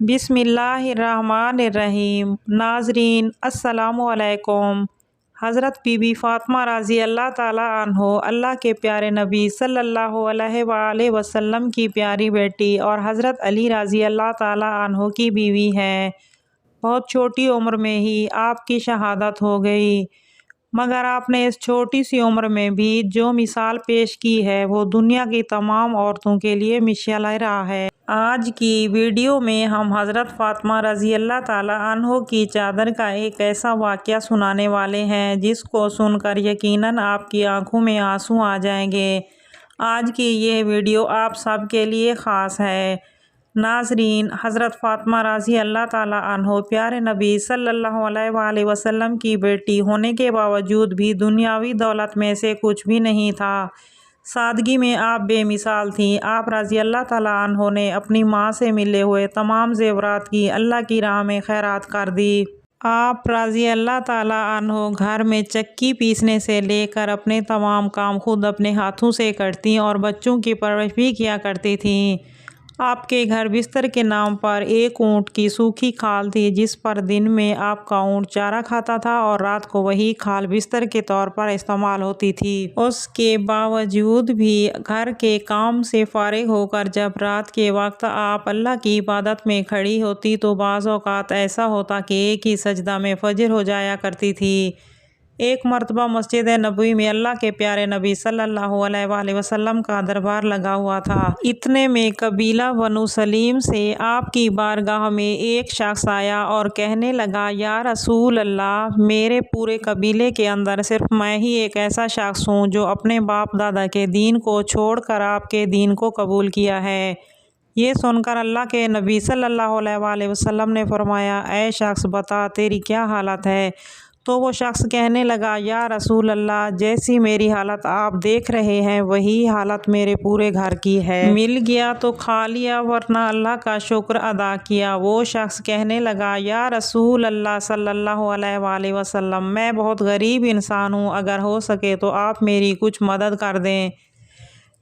بسم اللہ الرحمن الرحیم۔ ناظرین السلام علیکم۔ حضرت بی بی فاطمہ رضی اللہ تعالیٰ عنہ اللہ کے پیارے نبی صلی اللہ علیہ وآلہ وسلم کی پیاری بیٹی اور حضرت علی رضی اللہ تعالیٰ عنہ کی بیوی ہیں۔ بہت چھوٹی عمر میں ہی آپ کی شہادت ہو گئی، مگر آپ نے اس چھوٹی سی عمر میں بھی جو مثال پیش کی ہے وہ دنیا کی تمام عورتوں کے لیے مشعل راہ ہے۔ آج کی ویڈیو میں ہم حضرت فاطمہ رضی اللہ تعالیٰ عنہ کی چادر کا ایک ایسا واقعہ سنانے والے ہیں جس کو سن کر یقیناً آپ کی آنکھوں میں آنسو آ جائیں گے۔ آج کی یہ ویڈیو آپ سب کے لیے خاص ہے۔ ناظرین، حضرت فاطمہ رضی اللہ تعالیٰ عنہ پیارے نبی صلی اللہ علیہ وآلہ وسلم کی بیٹی ہونے کے باوجود بھی دنیاوی دولت میں سے کچھ بھی نہیں تھا۔ سادگی میں آپ بے مثال تھیں۔ آپ رضی اللہ تعالیٰ عنہ نے اپنی ماں سے ملے ہوئے تمام زیورات کی اللہ کی راہ میں خیرات کر دی۔ آپ رضی اللہ تعالیٰ عنہ گھر میں چکی پیسنے سے لے کر اپنے تمام کام خود اپنے ہاتھوں سے کرتی اور بچوں کی پرورش بھی کیا کرتی تھیں۔ آپ کے گھر بستر کے نام پر ایک اونٹ کی سوکھی کھال تھی جس پر دن میں آپ کا اونٹ چارہ کھاتا تھا اور رات کو وہی کھال بستر کے طور پر استعمال ہوتی تھی۔ اس کے باوجود بھی گھر کے کام سے فارغ ہو کر جب رات کے وقت آپ اللہ کی عبادت میں کھڑی ہوتی تو بعض اوقات ایسا ہوتا کہ ایک ہی سجدہ میں فجر ہو جایا کرتی تھی۔ ایک مرتبہ مسجد نبوی میں اللہ کے پیارے نبی صلی اللہ علیہ وآلہ وسلم کا دربار لگا ہوا تھا۔ اتنے میں قبیلہ بنو سلیم سے آپ کی بارگاہ میں ایک شخص آیا اور کہنے لگا، یا رسول اللہ، میرے پورے قبیلے کے اندر صرف میں ہی ایک ایسا شخص ہوں جو اپنے باپ دادا کے دین کو چھوڑ کر آپ کے دین کو قبول کیا ہے۔ یہ سن کر اللہ کے نبی صلی اللہ علیہ وآلہ وسلم نے فرمایا، اے شخص، بتا تیری کیا حالت ہے؟ تو وہ شخص کہنے لگا، یا رسول اللہ، جیسی میری حالت آپ دیکھ رہے ہیں وہی حالت میرے پورے گھر کی ہے۔ مل گیا تو کھا لیا ورنہ اللہ کا شکر ادا کیا۔ وہ شخص کہنے لگا، یا رسول اللہ صلی اللہ علیہ وآلہ وسلم، میں بہت غریب انسان ہوں، اگر ہو سکے تو آپ میری کچھ مدد کر دیں۔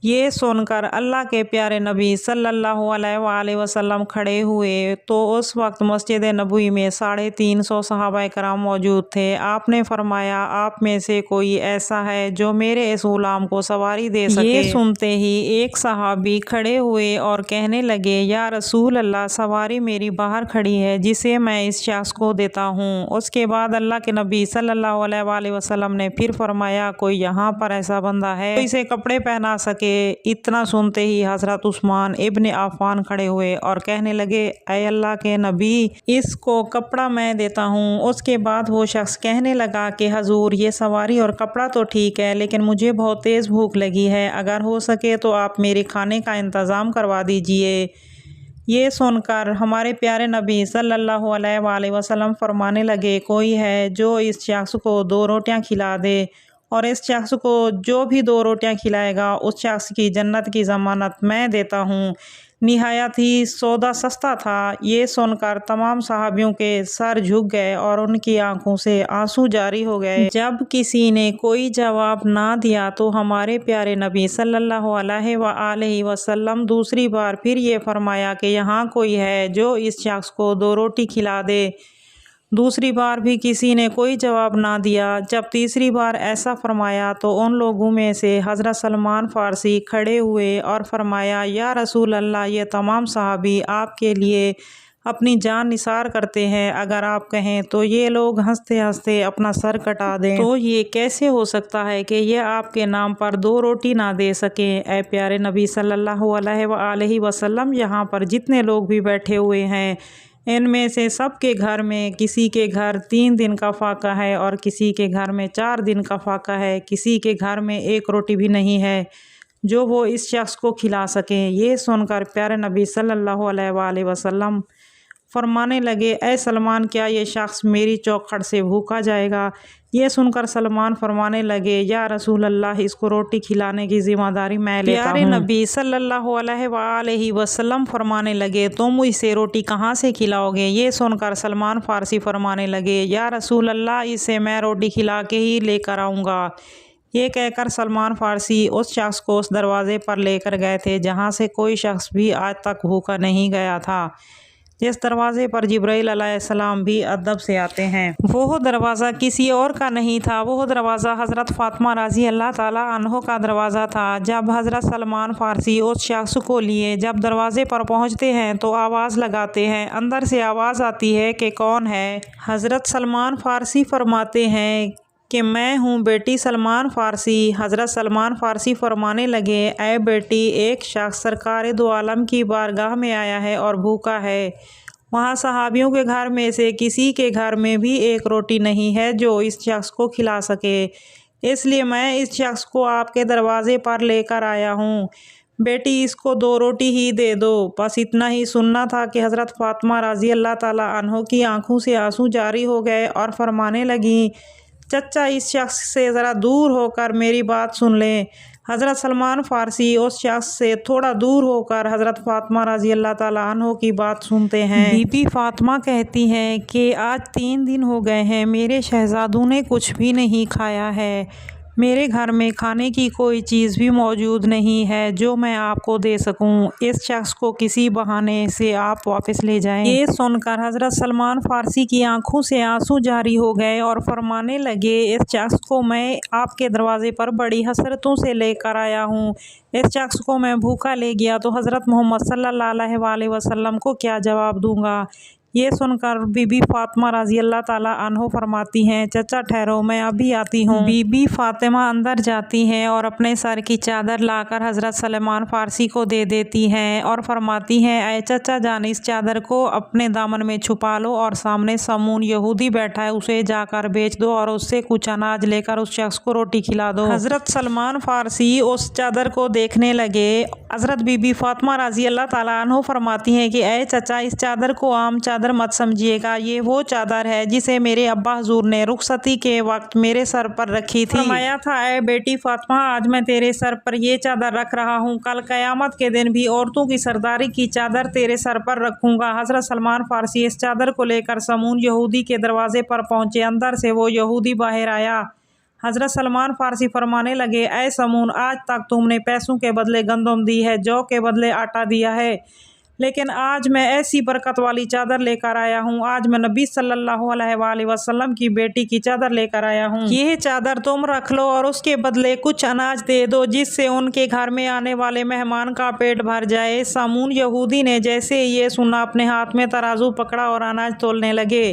یہ سن کر اللہ کے پیارے نبی صلی اللہ علیہ وآلہ وسلم کھڑے ہوئے تو اس وقت مسجد نبوی میں 350 صحابہ کرام موجود تھے۔ آپ نے فرمایا، آپ میں سے کوئی ایسا ہے جو میرے اس غلام کو سواری دے سکے؟ یہ سنتے ہی ایک صحابی کھڑے ہوئے اور کہنے لگے، یا رسول اللہ، سواری میری باہر کھڑی ہے جسے میں اس شخص کو دیتا ہوں۔ اس کے بعد اللہ کے نبی صلی اللہ علیہ وآلہ وسلم نے پھر فرمایا، کوئی یہاں پر ایسا بندہ ہے جو اسے کپڑے پہنا سکے؟ اتنا سنتے ہی حضرت عثمان ابن عفان کھڑے ہوئے اور کہنے لگے، اے اللہ کے نبی، اس کو کپڑا میں دیتا ہوں۔ اس کے بعد وہ شخص کہنے لگا کہ حضور، یہ سواری اور کپڑا تو ٹھیک ہے لیکن مجھے بہت تیز بھوک لگی ہے، اگر ہو سکے تو آپ میرے کھانے کا انتظام کروا دیجئے۔ یہ سن کر ہمارے پیارے نبی صلی اللہ علیہ وآلہ وسلم فرمانے لگے، کوئی ہے جو اس شخص کو 2 روٹیاں کھلا دے، اور اس شخص کو جو بھی 2 روٹیاں کھلائے گا اس شخص کی جنت کی ضمانت میں دیتا ہوں۔ نہایت ہی سودا سستا تھا۔ یہ سن کر تمام صحابیوں کے سر جھک گئے اور ان کی آنکھوں سے آنسو جاری ہو گئے۔ جب کسی نے کوئی جواب نہ دیا تو ہمارے پیارے نبی صلی اللہ علیہ وآلہ وسلم دوسری بار پھر یہ فرمایا کہ یہاں کوئی ہے جو اس شخص کو 2 روٹی کھلا دے۔ دوسری بار بھی کسی نے کوئی جواب نہ دیا۔ جب تیسری بار ایسا فرمایا تو ان لوگوں میں سے حضرت سلمان فارسی کھڑے ہوئے اور فرمایا، یا رسول اللہ، یہ تمام صحابی آپ کے لیے اپنی جان نثار کرتے ہیں، اگر آپ کہیں تو یہ لوگ ہنستے ہنستے اپنا سر کٹا دیں۔ تو یہ کیسے ہو سکتا ہے کہ یہ آپ کے نام پر 2 روٹی نہ دے سکیں؟ اے پیارے نبی صلی اللہ علیہ وآلہ وسلم، یہاں پر جتنے لوگ بھی بیٹھے ہوئے ہیں ان میں سے سب کے گھر میں کسی کے گھر 3 دن کا فاقہ ہے اور کسی کے گھر میں 4 دن کا فاقہ ہے، کسی کے گھر میں 1 روٹی بھی نہیں ہے جو وہ اس شخص کو کھلا سکیں۔ یہ سن کر پیارے نبی صلی اللہ علیہ وآلہ وسلم فرمانے لگے، اے سلمان، کیا یہ شخص میری چوکھٹ سے بھوکا جائے گا؟ یہ سن کر سلمان فرمانے لگے، یا رسول اللہ، اس کو روٹی کھلانے کی ذمہ داری میں لیتا ہوں۔ پیارے نبی صلی اللہ علیہ وآلہ وسلم فرمانے لگے، تم اسے روٹی کہاں سے کھلاؤ گے؟ یہ سن کر سلمان فارسی فرمانے لگے، یا رسول اللہ، اسے میں روٹی کھلا کے ہی لے کر آؤں گا۔ یہ کہہ کر سلمان فارسی اس شخص کو اس دروازے پر لے کر گئے تھے جہاں سے کوئی شخص بھی آج تک بھوکا نہیں گیا تھا۔ जिस दरवाजे पर जिब्राइल अलैहिस्सलाम भी अदब से आते हैं। वो दरवाज़ा किसी और का नहीं था, वो दरवाज़ा हज़रत फ़ातिमा रज़ी अल्लाह ताला अन्हो का दरवाज़ा था। जब हज़रत सलमान फ़ारसी उस शख्स को लिए जब दरवाजे पर पहुंचते हैं तो आवाज़ लगाते हैं। अंदर से आवाज़ आती है कि कौन है। हज़रत सलमान फ़ारसी फरमाते हैं कि मैं हूँ बेटी सलमान फ़ारसी। हज़रत सलमान फ़ारसी फरमाने लगे, ऐ बेटी, एक शख्स सरकार दो आलम की बारगाह में आया है और भूखा है। वहाँ सहाबियों के घर में से किसी के घर में भी एक रोटी नहीं है जो इस शख्स को खिला सके, इसलिए मैं इस शख्स को आपके दरवाज़े पर लेकर आया हूँ। बेटी, इसको 2 रोटी ही दे दो। बस इतना ही सुनना था कि हज़रत फ़ातिमा रज़ी अल्लाह ताला अन्हो की आंखों से आंसू जारी हो गए और फरमाने लगी, चचा, इस शख्स से ज़रा दूर होकर मेरी बात सुन लें। हज़रत सलमान फ़ारसी उस शख्स से थोड़ा दूर होकर हज़रत फ़ातिमा रज़ी अल्लाह ताला अन्हो की बात सुनते हैं। बीबी फ़ातिमा कहती हैं कि आज 3 दिन हो गए हैं, मेरे शहज़ादों ने कुछ भी नहीं खाया है। मेरे घर में खाने की कोई चीज़ भी मौजूद नहीं है जो मैं आपको दे सकूं। इस शख्स को किसी बहाने से आप वापस ले जाएं। ये सुनकर हज़रत सलमान फ़ारसी की आंखों से आंसू जारी हो गए और फरमाने लगे, इस शख्स को मैं आपके दरवाज़े पर बड़ी हसरतों से लेकर आया हूँ। इस शख्स को मैं भूखा ले गया तो हज़रत मोहम्मद सल्लल्लाहु अलैहि वसल्लम को क्या जवाब दूंगा। ये सुनकर बीबी फ़ातिमा रज़ी अल्लाह ताला अन्हो फरमाती हैं, चचा ठहरो, मैं अभी आती हूँ। बीबी फ़ातिमा अंदर जाती हैं और अपने सर की चादर लाकर हज़रत सलमान फ़ारसी को दे देती हैं और फरमाती हैं, ऐ चचा जान, इस चादर को अपने दामन में छुपा लो और सामने समून यहूदी बैठा है, उसे जाकर बेच दो और उससे कुछ अनाज लेकर उस शख्स को रोटी खिला दो। हज़रत सलमान फ़ारसी उस चादर को देखने लगे। हज़रत बीबी फ़ातिमा रज़ी अल्लाह ताला अन्हो फरमाती हैं कि ऐ चचा, इस चादर को आम चादर मत समझिएगा, ये वो चादर है जिसे मेरे अब्बा हुजूर ने रुखसती के वक्त मेरे सर पर रखी थी। फरमाया था, ऐ बेटी फ़ातिमा, आज मैं तेरे सर पर ये चादर रख रहा हूँ, कल क़यामत के दिन भी औरतों की सरदारी की चादर तेरे सर पर रखूँगा। हज़रत सलमान फ़ारसी इस चादर को लेकर समून यहूदी के दरवाजे पर पहुँचे। अंदर से वो यहूदी बाहर आया। हज़रत सलमान फ़ारसी फरमाने लगे, ऐ समून, आज तक तुमने पैसों के बदले गंदम दी है, जौ के बदले आटा दिया है, लेकिन आज मैं ऐसी बरकत वाली चादर लेकर आया हूँ। आज मैं नबी सल्लल्लाहु अलैहि वसल्लम की बेटी की चादर लेकर आया हूँ। ये चादर तुम रख लो और उसके बदले कुछ अनाज दे दो, जिससे उनके घर में आने वाले मेहमान का पेट भर जाए। सामून यहूदी ने जैसे ये सुना, अपने हाथ में तराजू पकड़ा और अनाज तोलने लगे।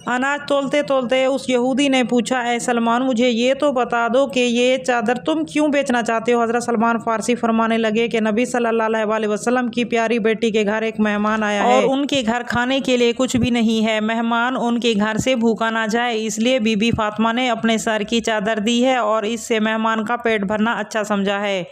अनाज तोलते तोलते उस यहूदी ने पूछा, ऐ सलमान, मुझे ये तो बता दो कि ये चादर तुम क्यों बेचना चाहते हो। हज़रत सलमान फ़ारसी फरमाने लगे कि नबी सल्लल्लाहु अलैहि वसल्लम की प्यारी बेटी के घर एक मेहमान आया है और उनके घर खाने के लिए कुछ भी नहीं है। मेहमान उनके घर से भूखा ना जाए, इसलिए बीबी फ़ातिमा ने अपने सर की चादर दी है और इससे मेहमान का पेट भरना अच्छा समझा है।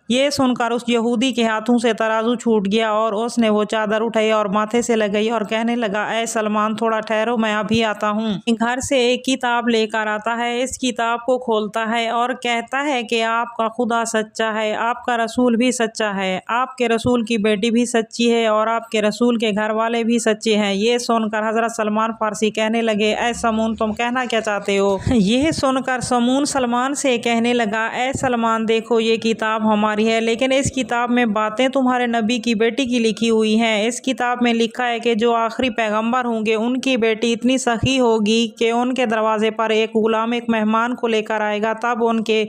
ये सुनकर उस यहूदी के हाथों से तराजू छूट गया और उसने वो चादर उठाई और माथे से लगाई और कहने लगा, ऐ सलमान, थोड़ा ठहरो, मैं अभी आता हूँ। घर से एक किताब लेकर आता है, इस किताब को खोलता है और कहता है कि आपका खुदा सच्चा है, आपका रसूल भी सच्चा है, आपके रसूल की बेटी भी सच्ची है और आपके रसूल के घर वाले भी सच्चे हैं। ये सुनकर हज़रत सलमान फ़ारसी कहने लगे, ऐ समून, तुम कहना क्या चाहते हो। यह सुनकर समून सलमान से कहने लगा, ऐ सलमान, देखो ये किताब हमारी है, लेकिन इस किताब में बातें तुम्हारे नबी की बेटी की लिखी हुई हैं। इस किताब में लिखा है कि जो आखिरी पैगंबर होंगे उनकी बेटी इतनी सखी होगी कि उनके दरवाजे पर एक गुलाम एक मेहमान को लेकर आएगा, तब उनके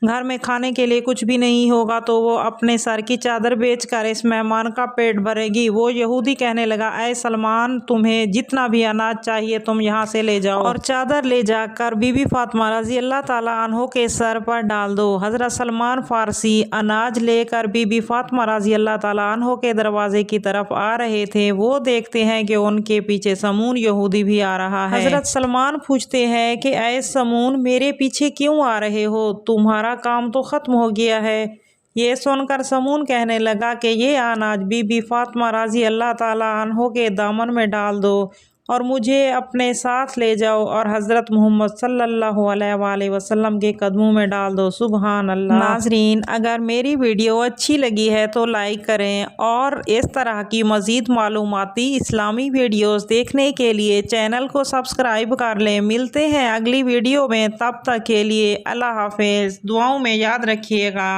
घर में खाने के लिए कुछ भी नहीं होगा तो वो अपने सर की चादर बेचकर इस मेहमान का पेट भरेगी। वो यहूदी कहने लगा, ऐ सलमान, तुम्हें जितना भी अनाज चाहिए तुम यहाँ से ले जाओ और चादर ले जाकर बीबी फ़ातिमा रज़ी अल्लाह ताला अन्हो के सर पर डाल दो। हज़रत सलमान फ़ारसी अनाज लेकर बीबी फ़ातिमा रज़ी अल्लाह ताला अन्हो के दरवाजे की तरफ आ रहे थे। वो देखते हैं कि उनके पीछे समून यहूदी भी आ रहा है। हज़रत सलमान पूछते हैं कि ऐ समून, मेरे पीछे क्यों आ रहे हो, तुम्हारा काम तो ख़त्म हो गया है। ये सुनकर समून कहने लगा कि ये अनाज बीबी फ़ातिमा रज़ी अल्लाह ताला अन्हो के दामन में डाल दो और मुझे अपने साथ ले जाओ और हज़रत मोहम्मद सल्लल्लाहु अलैहि वसल्लम के कदमों में डाल दो। सुबहान अल्लाह। नाज़रीन, अगर मेरी वीडियो अच्छी लगी है तो लाइक करें और इस तरह की मज़ीद मालूमाती इस्लामी वीडियोस देखने के लिए चैनल को सब्सक्राइब कर लें। मिलते हैं अगली वीडियो में, तब तक के लिए अल्लाह हाफ़िज़। दुआओं में याद रखिएगा।